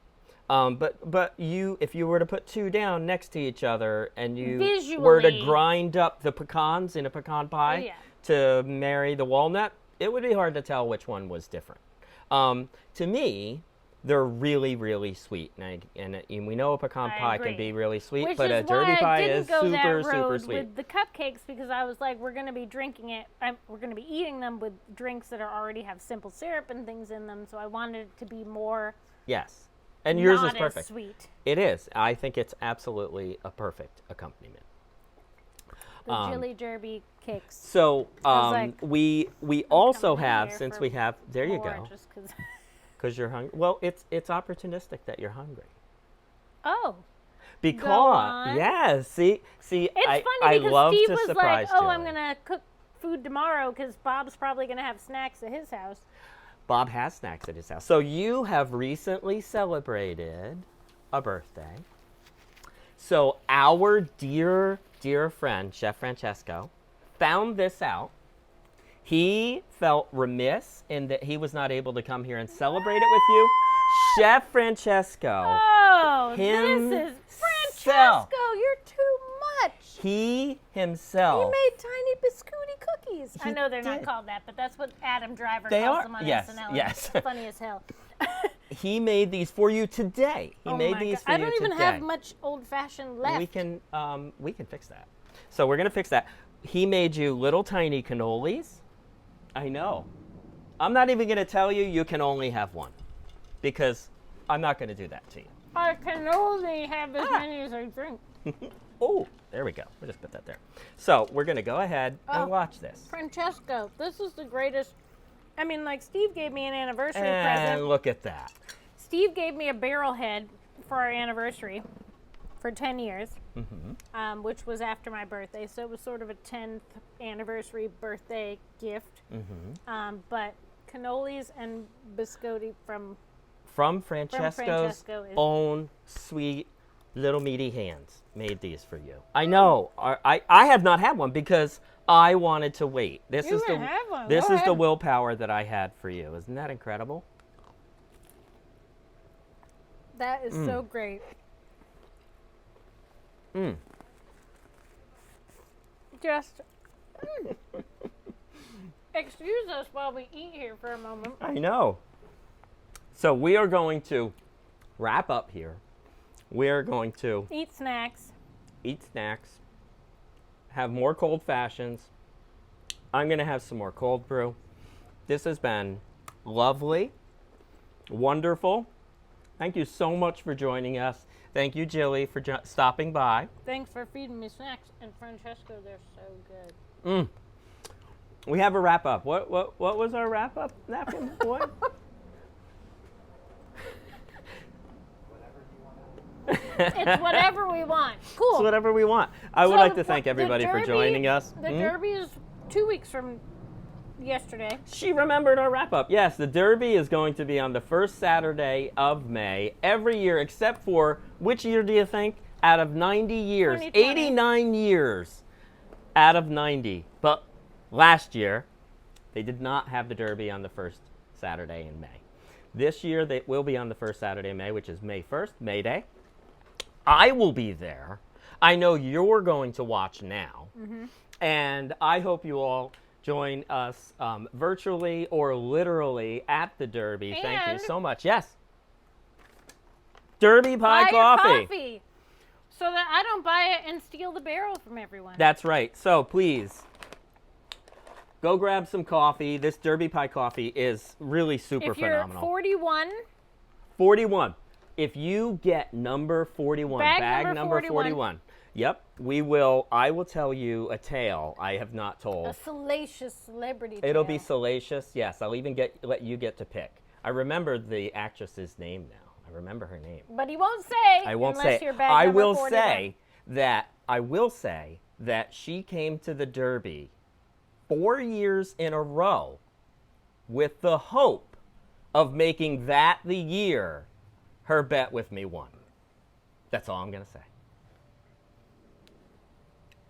But if you were to put two down next to each other and you were to grind up the pecans in a pecan pie to marry the walnut, it would be hard to tell which one was different. To me, they're really, really sweet, and we know a pecan pie can be really sweet, but a Derby pie is super, super sweet. With the cupcakes, because I was like, we're going to be drinking it. We're going to be eating them with drinks that already have simple syrup and things in them. So I wanted it to be more. Yes, and yours is not perfect. As sweet. It is. I think it's absolutely a perfect accompaniment. The Jilly Derby cakes. So like, we also have, since we have, there you go. Just because you're hungry. Well, it's opportunistic that you're hungry. Oh. Because yes, see, it's funny I because love Steve to was surprise like, "Oh, Jilly. I'm gonna cook food tomorrow because Bob's probably gonna have snacks at his house." Bob has snacks at his house. So you have recently celebrated a birthday. So our dear friend Chef Francesco found this out. He felt remiss in that he was not able to come here and celebrate it with you. Chef Francesco. Oh, this is Francesco. You're too much. He himself. He made tiny biscuity cookies. I know they're not called that, but that's what Adam Driver calls them on SNL. Yes. It's funny as hell. He made these for you today. He made these for you today. I don't even have much old-fashioned left. We can fix that. So we're gonna fix that. He made you little tiny cannolis. I know. I'm not even going to tell you you can only have one because I'm not going to do that to you. I can only have as many as I drink. Oh, there we go. We'll just put that there. So we're going to go ahead and watch this. Francesco, this is the greatest. I mean, like, Steve gave me an anniversary present. And look at that. Steve gave me a barrel head for our anniversary for 10 years, which was after my birthday. So it was sort of a 10th anniversary birthday gift. But cannolis and biscotti from Francesco's own sweet little meaty hands made these for you. I know. I have not had one because I wanted to wait. This is the willpower that I had for you. Isn't that incredible? That is so great. Just excuse us while we eat here for a moment. I know. So we are going to wrap up here. We are going to eat snacks, have more cold fashions. I'm going to have some more cold brew. This has been lovely, wonderful. Thank you so much for joining us. Thank you, Jilly, for stopping by. Thanks for feeding me snacks. And Francesco, they're so good. We have a wrap-up. What was our wrap-up napkin, boy? It's whatever we want. Cool. It's whatever we want. I would like to thank everybody for joining us. The Derby is 2 weeks from yesterday. She remembered our wrap-up. Yes, the Derby is going to be on the first Saturday of May every year, except for, which year do you think? Out of 90 years. 89 years out of 90. But last year, they did not have the Derby on the first Saturday in May. This year, they will be on the first Saturday in May, which is May 1st, May Day. I will be there. I know you're going to watch now. And I hope you all join us virtually or literally at the Derby. And thank you so much. Yes. Derby Pie buy Coffee. Your coffee. So that I don't buy it and steal the barrel from everyone. That's right. So please, go grab some coffee. This Derby Pie Coffee is really super phenomenal. If you're 41. 41. If you get number 41, bag number 41. Yep, I will tell you a tale I have not told. A salacious celebrity tale. It'll be salacious, yes. I'll even let you get to pick. I remember the actress's name now. I remember her name. But he won't say. I won't unless say. You're bag I number will 41. say that she came to the Derby 4 years in a row with the hope of making that the year her bet with me won. That's all I'm going to say.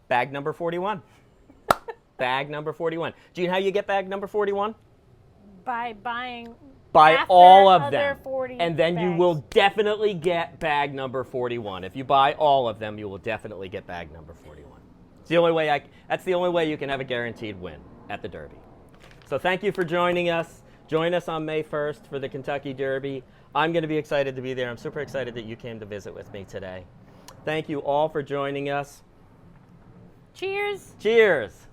Bag number 41. Bag number 41. Do you know how you get bag number 41? By buying. Buy all of them. 40 and then bags. You will definitely get bag number 41. If you buy all of them, you will definitely get bag number 41. It's the only way that's the only way you can have a guaranteed win at the Derby. So thank you for joining us. Join us on May 1st for the Kentucky Derby. I'm going to be excited to be there. I'm super excited that you came to visit with me today. Thank you all for joining us. Cheers. Cheers.